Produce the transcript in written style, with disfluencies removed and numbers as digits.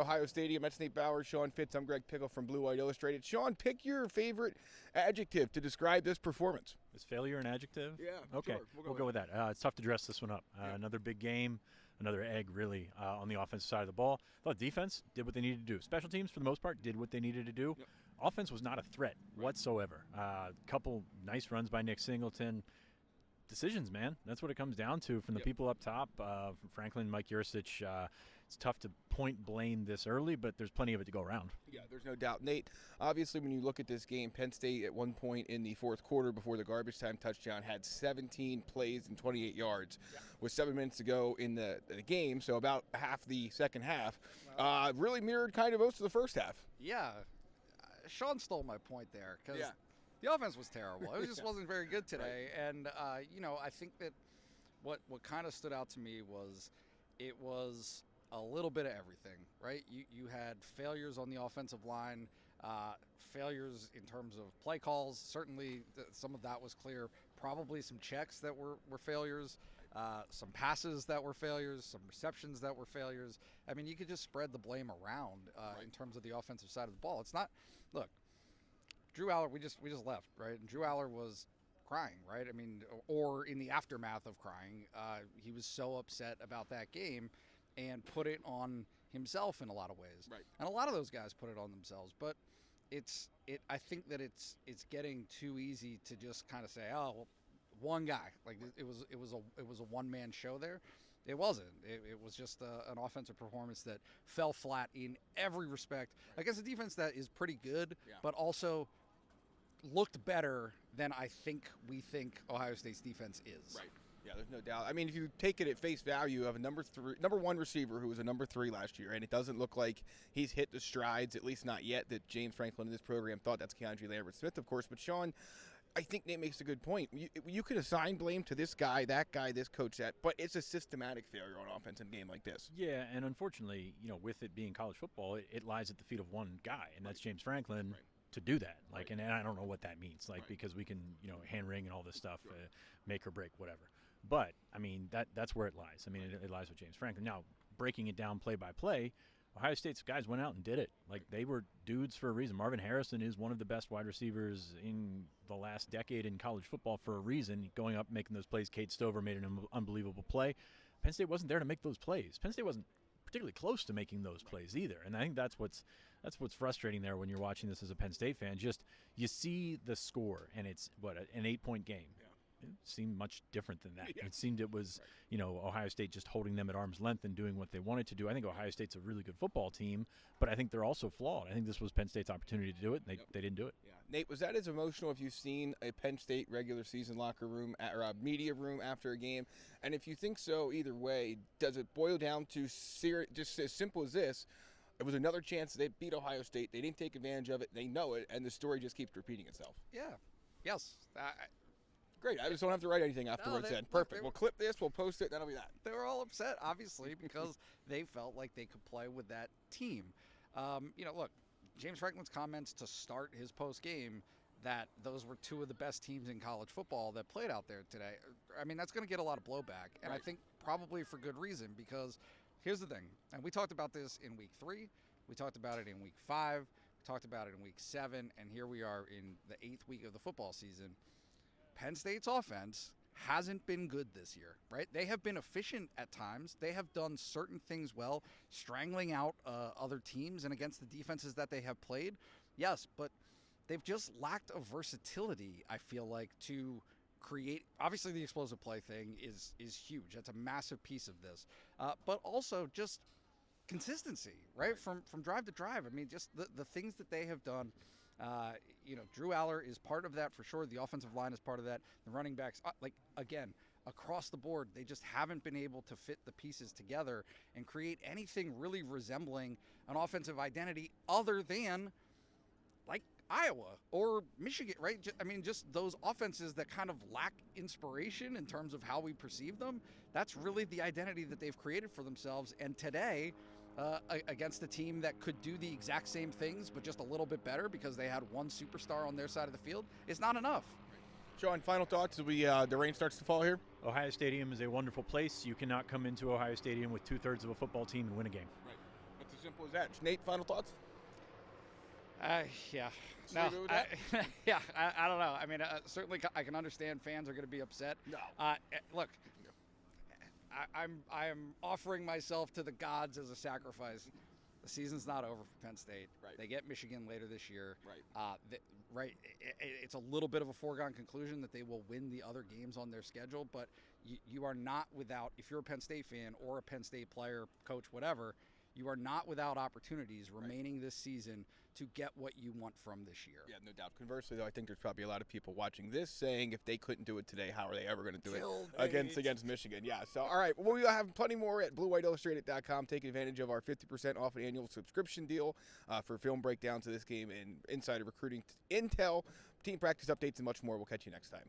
Ohio Stadium, that's Nate Bauer, Sean Fitz. I'm Greg Pickle from Blue White Illustrated. Sean, pick your favorite adjective to describe this performance. Is failure an adjective? Yeah. Okay, Sure. we'll go with that. It's tough to dress this one up. Another big game, another egg really on the offensive side of the ball. I thought defense did what they needed to do. Special teams, for the most part, did what they needed to do. Yep. Offense was not a threat whatsoever. A couple nice runs by Nick Singleton. Decisions, man. That's what it comes down to from the people up top. From Franklin, Mike Yurcich. It's tough to point blame this early, but there's plenty of it to go around. Yeah, there's no doubt. Nate, obviously when you look at this game, Penn State at one point in the fourth quarter before the garbage time touchdown had 17 plays and 28 yards with 7 minutes to go in the game, so about half the second half. Really mirrored kind of most of the first half. Yeah. Sean stole my point there because the offense was terrible. It just wasn't very good today. Right. And, I think that what kind of stood out to me was it was a little bit of everything, right? You had failures on the offensive line, failures in terms of play calls. Certainly some of that was clear. Probably some checks that were failures, some passes that were failures, some receptions that were failures. I mean, you could just spread the blame around in terms of the offensive side of the ball. It's not – look, Drew Aller, we just left, right? And Drew Aller was crying, right? I mean, or in the aftermath of crying, he was so upset about that game and put it on himself in a lot of ways. Right. And a lot of those guys put it on themselves. But I think that it's getting too easy to just kind of say, oh, well, one guy. Like it was a one-man show there. It wasn't. It was just an offensive performance that fell flat in every respect against a defense that is pretty good, but also looked better than we think Ohio State's defense is. Right. Yeah, there's no doubt. I mean, if you take it at face value of a number one receiver who was a number 3 last year, and it doesn't look like he's hit the strides, at least not yet, that James Franklin in this program thought. That's Keandre Lambert-Smith, of course. But, Sean, I think Nate makes a good point. You could assign blame to this guy, that guy, this coach, that, but it's a systematic failure on offense in a game like this. Yeah, and unfortunately, with it being college football, it lies at the feet of one guy, and that's James Franklin. Right. To do that, and I don't know what that means, because we can, hand wring and all this stuff, make or break, whatever. But I mean, that's where it lies. I mean, it lies with James Franklin. Now, breaking it down play by play, Ohio State's guys went out and did it. They were dudes for a reason. Marvin Harrison is one of the best wide receivers in the last decade in college football for a reason. Going up, making those plays. Cade Stover made an unbelievable play. Penn State wasn't there to make those plays. Penn State wasn't particularly close to making those plays either. And I think that's what's frustrating there when you're watching this as a Penn State fan. Just you see the score, and it's an 8-point game. Yeah. It seemed much different than that. Yeah. It seemed it was, Ohio State just holding them at arm's length and doing what they wanted to do. I think Ohio State's a really good football team, but I think they're also flawed. I think this was Penn State's opportunity to do it, and they didn't do it. Yeah. Nate, was that as emotional if you've seen a Penn State regular season locker room or a media room after a game? And if you think so, either way, does it boil down to just as simple as this? It was another chance they beat Ohio State. They didn't take advantage of it. They know it, and the story just keeps repeating itself. Yeah. Yes. Great. I just don't have to write anything afterwards then. Perfect. We'll clip this. We'll post it. That'll be that. They were all upset, obviously, because they felt like they could play with that team. Look, James Franklin's comments to start his post-game that those were two of the best teams in college football that played out there today. I mean, that's going to get a lot of blowback, and I think probably for good reason, because here's the thing, and we talked about this in week 3, we talked about it in week 5, we talked about it in week 7, and here we are in the 8th week of the football season. Penn State's offense hasn't been good this year, right? They have been efficient at times. They have done certain things well, strangling out other teams and against the defenses that they have played. Yes, but they've just lacked a versatility, I feel like, to create. Obviously, the explosive play thing is huge. That's a massive piece of this. But also just consistency, right? From drive to drive. I mean, just the things that they have done. Drew Aller is part of that for sure. The offensive line is part of that. The running backs, again, across the board, they just haven't been able to fit the pieces together and create anything really resembling an offensive identity other than like Iowa or Michigan, right? I mean, just those offenses that kind of lack inspiration in terms of how we perceive them. That's really the identity that they've created for themselves. And today, against a team that could do the exact same things, but just a little bit better because they had one superstar on their side of the field, it's not enough. Sean, final thoughts as the rain starts to fall here? Ohio Stadium is a wonderful place. You cannot come into Ohio Stadium with 2/3 of a football team and win a game. Right. That's as simple as that. Nate, final thoughts? Yeah. Just No, leave it with that? I don't know. I mean, certainly I can understand fans are going to be upset. No. Look, I am offering myself to the gods as a sacrifice. The season's not over for Penn State. Right. They get Michigan later this year. Right. It's a little bit of a foregone conclusion that they will win the other games on their schedule, but you are not without, if you're a Penn State fan or a Penn State player, coach, whatever, you are not without opportunities remaining this season to get what you want from this year. Yeah, no doubt. Conversely, though, I think there's probably a lot of people watching this saying if they couldn't do it today, how are they ever going to do it against Michigan? Yeah, so, all right. Well, we'll have plenty more at BlueWhiteIllustrated.com. Take advantage of our 50% off an annual subscription deal for film breakdowns of this game and insider recruiting intel, team practice updates, and much more. We'll catch you next time.